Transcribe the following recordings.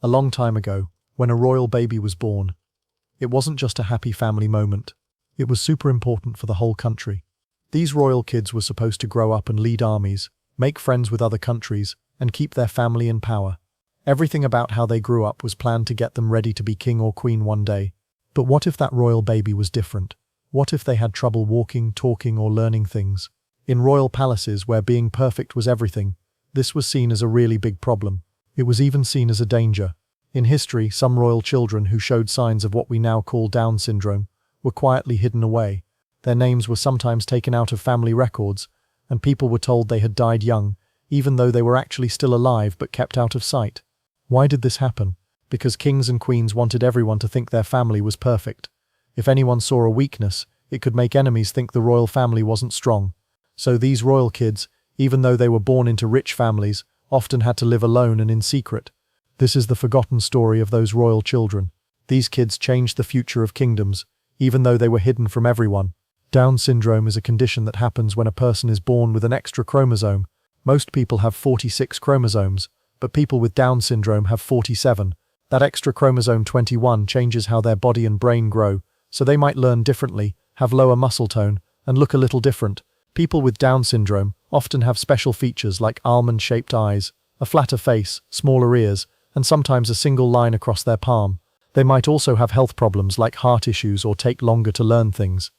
A long time ago, when a royal baby was born, it wasn't just a happy family moment. It was super important for the whole country. These royal kids were supposed to grow up and lead armies, make friends with other countries, and keep their family in power. Everything about how they grew up was planned to get them ready to be king or queen one day. But what if that royal baby was different? What if they had trouble walking, talking, or learning things? In royal palaces, where being perfect was everything, this was seen as a really big problem. It was even seen as a danger. In history, some royal children who showed signs of what we now call Down syndrome were quietly hidden away. Their names were sometimes taken out of family records, and people were told they had died young, even though they were actually still alive but kept out of sight. Why did this happen? Because kings and queens wanted everyone to think their family was perfect. If anyone saw a weakness, it could make enemies think the royal family wasn't strong. So these royal kids, even though they were born into rich families, often had to live alone and in secret. This is the forgotten story of those royal children. These kids changed the future of kingdoms, even though they were hidden from everyone. Down syndrome is a condition that happens when a person is born with an extra chromosome. Most people have 46 chromosomes, but people with Down syndrome have 47. That extra chromosome 21 changes how their body and brain grow, so they might learn differently, have lower muscle tone, and look a little different. People with Down syndrome often have special features like almond-shaped eyes, a flatter face, smaller ears, and sometimes a single line across their palm. They might also have health problems like heart issues or take longer to learn things.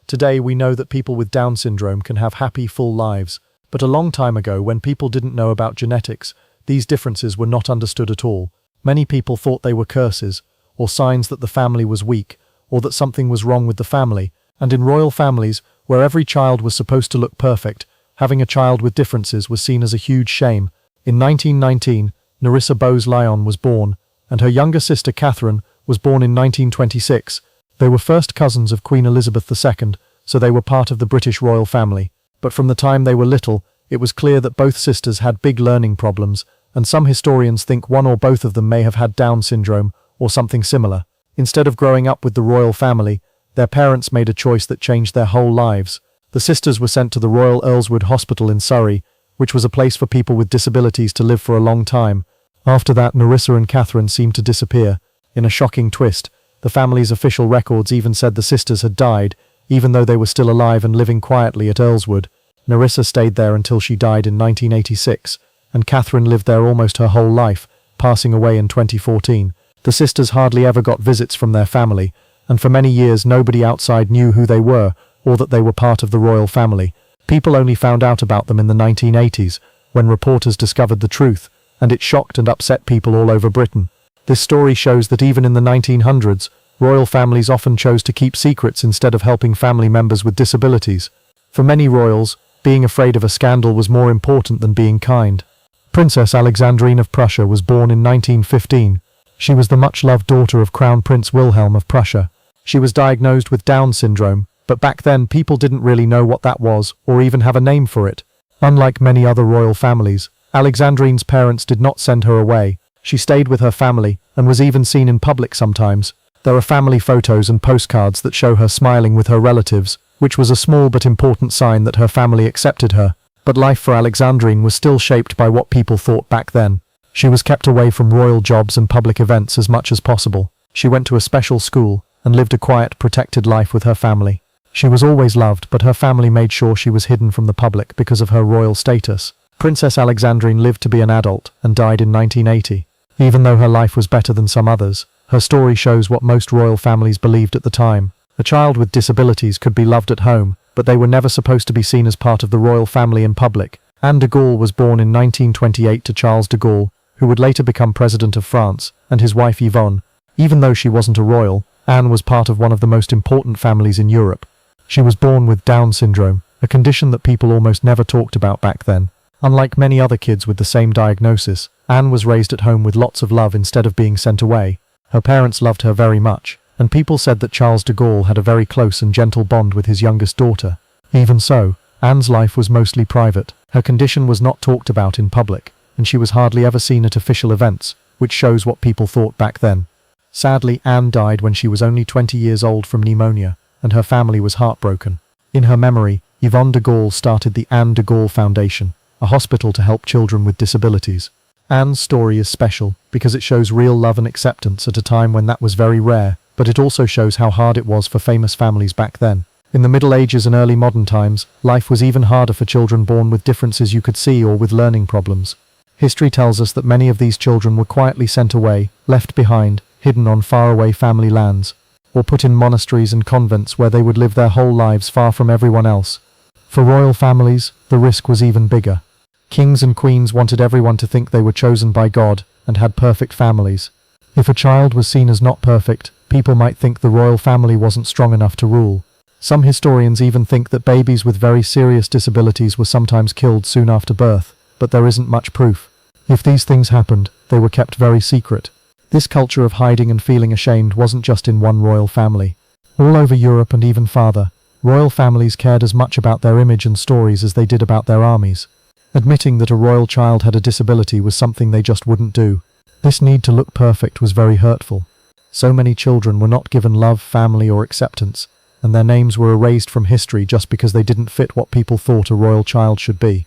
Today we know that people with Down syndrome can have happy, full lives, but a long time ago, when people didn't know about genetics, these differences were not understood at all. Many people thought they were curses, or signs that the family was weak, or that something was wrong with the family, and in royal families, where every child was supposed to look perfect, having a child with differences was seen as a huge shame. In 1919, Nerissa Bowes-Lyon was born, and her younger sister Catherine was born in 1926. They were first cousins of Queen Elizabeth II, so they were part of the British royal family. But from the time they were little, it was clear that both sisters had big learning problems, and some historians think one or both of them may have had Down syndrome or something similar. Instead of growing up with the royal family, their parents made a choice that changed their whole lives. The sisters were sent to the Royal Earlswood Hospital in Surrey, which was a place for people with disabilities to live for a long time. After that, Nerissa and Catherine seemed to disappear. In a shocking twist, the family's official records even said the sisters had died, even though they were still alive and living quietly at Earlswood. Nerissa stayed there until she died in 1986, and Catherine lived there almost her whole life, passing away in 2014. The sisters hardly ever got visits from their family, and for many years nobody outside knew who they were, or that they were part of the royal family. People only found out about them in the 1980s, when reporters discovered the truth, and it shocked and upset people all over Britain. This story shows that even in the 1900s, royal families often chose to keep secrets instead of helping family members with disabilities. For many royals, being afraid of a scandal was more important than being kind. Princess Alexandrine of Prussia was born in 1915. She was the much-loved daughter of Crown Prince Wilhelm of Prussia. She was diagnosed with Down syndrome, but back then people didn't really know what that was, or even have a name for it. Unlike many other royal families, Alexandrine's parents did not send her away. She stayed with her family, and was even seen in public sometimes. There are family photos and postcards that show her smiling with her relatives, which was a small but important sign that her family accepted her. But life for Alexandrine was still shaped by what people thought back then. She was kept away from royal jobs and public events as much as possible. She went to a special school, and lived a quiet, protected life with her family. She was always loved, but her family made sure she was hidden from the public because of her royal status. Princess Alexandrine lived to be an adult, and died in 1980. Even though her life was better than some others, her story shows what most royal families believed at the time. A child with disabilities could be loved at home, but they were never supposed to be seen as part of the royal family in public. Anne de Gaulle was born in 1928 to Charles de Gaulle, who would later become President of France, and his wife Yvonne. Even though she wasn't a royal, Anne was part of one of the most important families in Europe. She was born with Down syndrome, a condition that people almost never talked about back then. Unlike many other kids with the same diagnosis, Anne was raised at home with lots of love instead of being sent away. Her parents loved her very much, and people said that Charles de Gaulle had a very close and gentle bond with his youngest daughter. Even so, Anne's life was mostly private. Her condition was not talked about in public, and she was hardly ever seen at official events, which shows what people thought back then. Sadly, Anne died when she was only 20 years old from pneumonia, and her family was heartbroken. In her memory, Yvonne de Gaulle started the Anne de Gaulle Foundation, a hospital to help children with disabilities. Anne's story is special because it shows real love and acceptance at a time when that was very rare, but it also shows how hard it was for famous families back then. In the Middle Ages and early modern times, life was even harder for children born with differences you could see or with learning problems. History tells us that many of these children were quietly sent away, left behind, hidden on faraway family lands, or put in monasteries and convents where they would live their whole lives far from everyone else. For royal families, the risk was even bigger. Kings and queens wanted everyone to think they were chosen by God and had perfect families. If a child was seen as not perfect, people might think the royal family wasn't strong enough to rule. Some historians even think that babies with very serious disabilities were sometimes killed soon after birth, but there isn't much proof. If these things happened, they were kept very secret. This culture of hiding and feeling ashamed wasn't just in one royal family. All over Europe and even farther, royal families cared as much about their image and stories as they did about their armies. Admitting that a royal child had a disability was something they just wouldn't do. This need to look perfect was very hurtful. So many children were not given love, family, or acceptance, and their names were erased from history just because they didn't fit what people thought a royal child should be.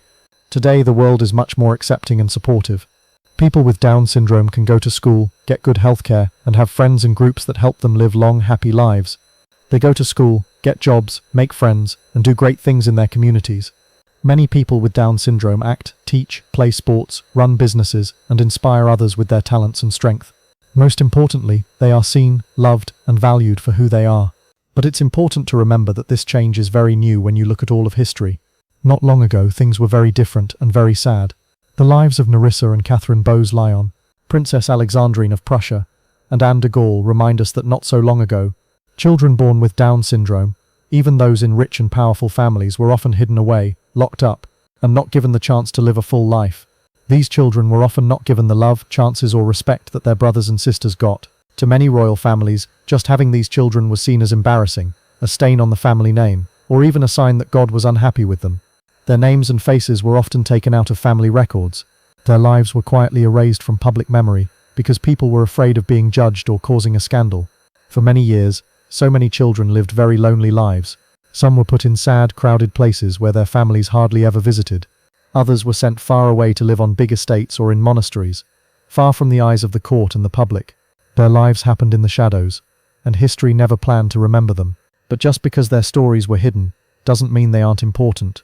Today, the world is much more accepting and supportive. People with Down syndrome can go to school, get good healthcare, and have friends and groups that help them live long, happy lives. They go to school, get jobs, make friends, and do great things in their communities. Many people with Down syndrome act, teach, play sports, run businesses, and inspire others with their talents and strength. Most importantly, they are seen, loved, and valued for who they are. But it's important to remember that this change is very new when you look at all of history. Not long ago, things were very different and very sad. The lives of Nerissa and Catherine Bowes-Lyon, Princess Alexandrine of Prussia, and Anne de Gaulle remind us that not so long ago, children born with Down syndrome, even those in rich and powerful families, were often hidden away, locked up, and not given the chance to live a full life. These children were often not given the love, chances, or respect that their brothers and sisters got. To many royal families, just having these children was seen as embarrassing, a stain on the family name, or even a sign that God was unhappy with them. Their names and faces were often taken out of family records. Their lives were quietly erased from public memory because people were afraid of being judged or causing a scandal. For many years, so many children lived very lonely lives. Some were put in sad, crowded places where their families hardly ever visited. Others were sent far away to live on big estates or in monasteries, far from the eyes of the court and the public. Their lives happened in the shadows, and history never planned to remember them. But just because their stories were hidden, doesn't mean they aren't important.